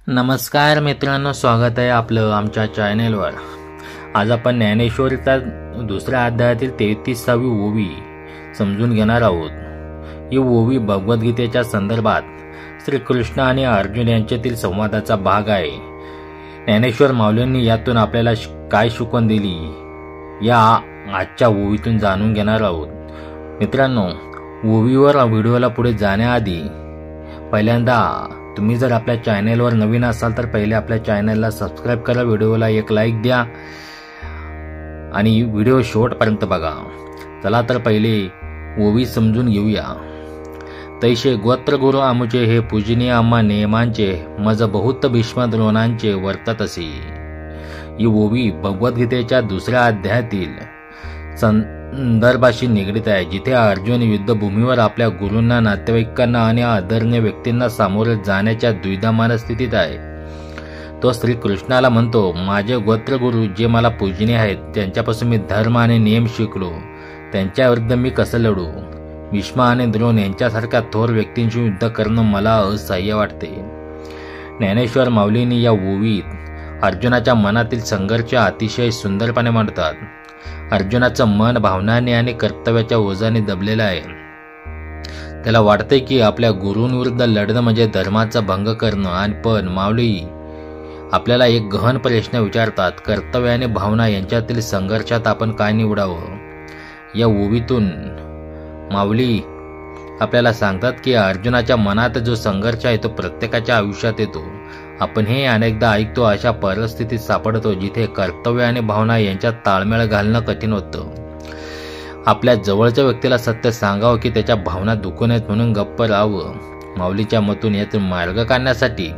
नमस्कार मित्रांनो, स्वागत आहे आपलं आमच्या चॅनेलवर। आज आपण ज्ञानेश्वरीचा दुसऱ्या अध्यायातील 33वी ओवी समजून घेणार आहोत। ही ओवी भगवद्गीतेच्या संदर्भात श्रीकृष्ण आणि अर्जुन यांच्यातील संवादाचा भाग आहे। ज्ञानेश्वर माऊलींनी यातून आपल्याला काय शिकवण दिली या आजच्या ओवीतून जाणून घेणार आहोत। मित्रांनो, ओवीवर व्हिडिओला पुढे जाण्याआधी पहिल्यांदा तुम्ही जर आपल्या चॅनेलवर नवीन असाल तर पहिले आपल्या चॅनेलला सबस्क्राइब करा, व्हिडिओला एक लाईक द्या आणि व्हिडिओ शेवटपर्यंत बघा। चला तर पहिले ओवी समजून घेऊया। तैसे गोत्र गुरु आमुचे हे पूजनीय आम्हा नेमांचे मज बहुत भीष्म द्रोणांचे वर्तत असे। ही ओवी भगवद्गीतेच्या दुसऱ्या अध्यायातील संदर्भाशी निगडीत आहे, जिथे अर्जुन युद्धभूमीवर आपल्या गुरूंना, नातेवाईकांना आणि आदरणीय व्यक्तींना सामोरे जाण्याच्या द्विधा मनस्थितीत आहे। तो श्रीकृष्णाला म्हणतो, माझे गोत्रगुरु जे मला पूजनीय आहेत त्यांच्यापासून मी धर्म आणि नियम शिकलो, त्यांच्याविरुद्ध मी कसं लढू? भीष्म आणि द्रोण यांच्यासारख्या थोर व्यक्तींशी युद्ध करणं मला असह्य वाटते। ज्ञानेश्वर माऊलींनी या ओवीत अर्जुनाच्या मनातील संघर्ष अतिशय सुंदरपणे मांडतात। अर्जुनाचं मन भावनांनी आणि कर्तव्याच्या ओझाने दबलेलं आहे। त्याला वाटते की आपल्या गुरूंविरुद्ध लढणं म्हणजे धर्माचा भंग करणं, आणि पण माऊली आपल्याला एक गहन प्रश्न विचारतात, कर्तव्य आणि भावना यांच्यातील संघर्षात आपण काय निवडावं? या ओवीतून माऊली आपल्याला सांगतात की अर्जुनाच्या मनात जो संघर्ष आहे तो प्रत्येकाच्या आयुष्यात येतो। आपण हे अनेकदा ऐकतो, अशा परिस्थितीत सापडतो जिथे कर्तव्य आणि भावना यांच्यात ताळमेळ घालणं कठीण होतं। आपल्या जवळच्या व्यक्तीला सत्य सांगावं की त्याच्या भावना दुखू नयेत म्हणून गप्प राहावं। माऊलीच्या मतून यातून मार्ग काढण्यासाठी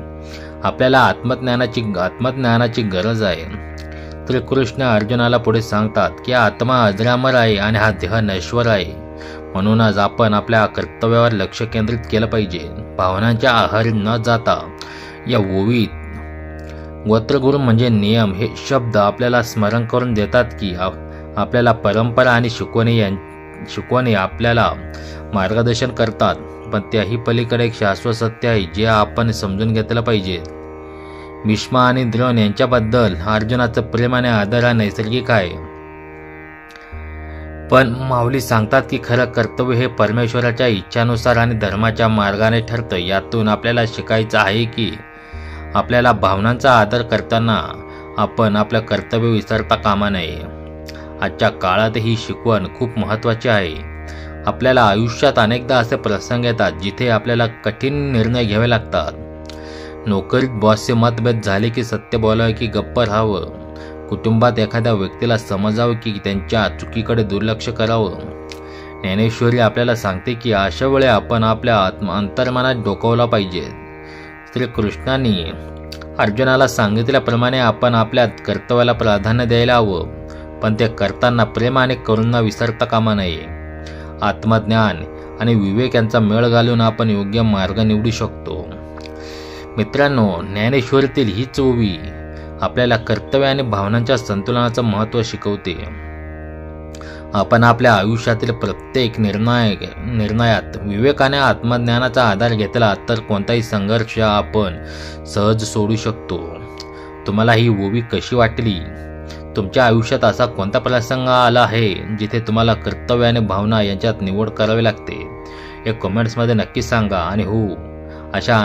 आपल्याला आत्मज्ञानाची गरज आहे। श्रीकृष्ण अर्जुनाला पुढे सांगतात की आत्मा अजरामर आहे आणि हा देह नश्वर आहे, म्हणूनच आपण आपल्या कर्तव्यावर लक्ष केंद्रित केलं पाहिजे, भावनांच्या आहारी न जाता। या ओवीत गोत्रगुरु म्हणजे नियम हे शब्द आपल्याला स्मरण करून देतात की आपल्याला परंपरा आणि शिकवणी आपल्याला मार्गदर्शन करतात, पण त्याही पलीकडे एक शाश्वत सत्य आहे जे आपण समजून घेतलं पाहिजे। भीष्म आणि द्रोण यांच्याबद्दल अर्जुनाचं प्रेम आणि आदर हा नैसर्गिक आहे, पण माऊली सांगतात की खरं कर्तव्य हे परमेश्वराच्या इच्छानुसार आणि धर्माच्या मार्गाने ठरतं। यातून आपल्याला शिकायचं आहे की आपल्याला भावनांचा आदर करताना आपण आपलं कर्तव्य विसरता कामा नये। आजच्या काळात ही शिकवण खूप महत्त्वाची आहे। आपल्याला आयुष्यात अनेकदा असे प्रसंग येतात जिथे आपल्याला कठीण निर्णय घ्यावे लागतात। नोकरीत बॉसचे मतभेद झाले की सत्य बोलावे की गप्प राहावं? कुटुंबात एखाद्या व्यक्तीला समजावं की त्यांच्या चुकीकडे दुर्लक्ष करावं? ज्ञानेश्वरी आपल्याला सांगते की अशा वेळी आपण आपल्या अंतर्मनात डोकावला पाहिजे। श्रीकृष्णांनी अर्जुनाला सांगितल्याप्रमाणे आपण आपल्या कर्तव्याला प्राधान्य द्यायला हवं, पण ते करताना प्रेम आणि करुणा विसरता कामा नये। आत्मज्ञान आणि विवेक यांचा मेळ घालून आपण योग्य मार्ग निवडू शकतो। मित्रांनो, ज्ञानेश्वरीतील हीच ओवी आपल्याला कर्तव्य आणि भावनांच्या संतुलनाचं महत्त्व शिकवते। आपण आपल्या आयुष्यातील प्रत्येक निर्णयात विवेकाने आत्मज्ञानाचा आधार घेतला तर कोणताही संघर्ष आपण सहज सोडू शकतो। तुम्हाला ही ओवी कशी वाटली? तुमच्या आयुष्यात असा कोणता प्रसंग आला आहे जिथे तुम्हाला कर्तव्य आणि भावना यांच्यात निवड करावी लागते? हे कमेंट्समध्ये नक्की सांगा। आणि हो, अशा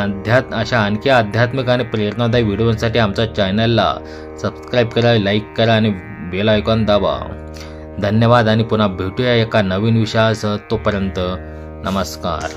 आणखी आध्यात्मिक आणि प्रेरणादायी व्हिडिओसाठी आमच्या चॅनलला सबस्क्राइब करा, लाईक करा आणि बेल आयकॉन दाबा। धन्यवाद आणि पुन्हा भेटूया एका नवीन विषयासह। तोपर्यंत नमस्कार।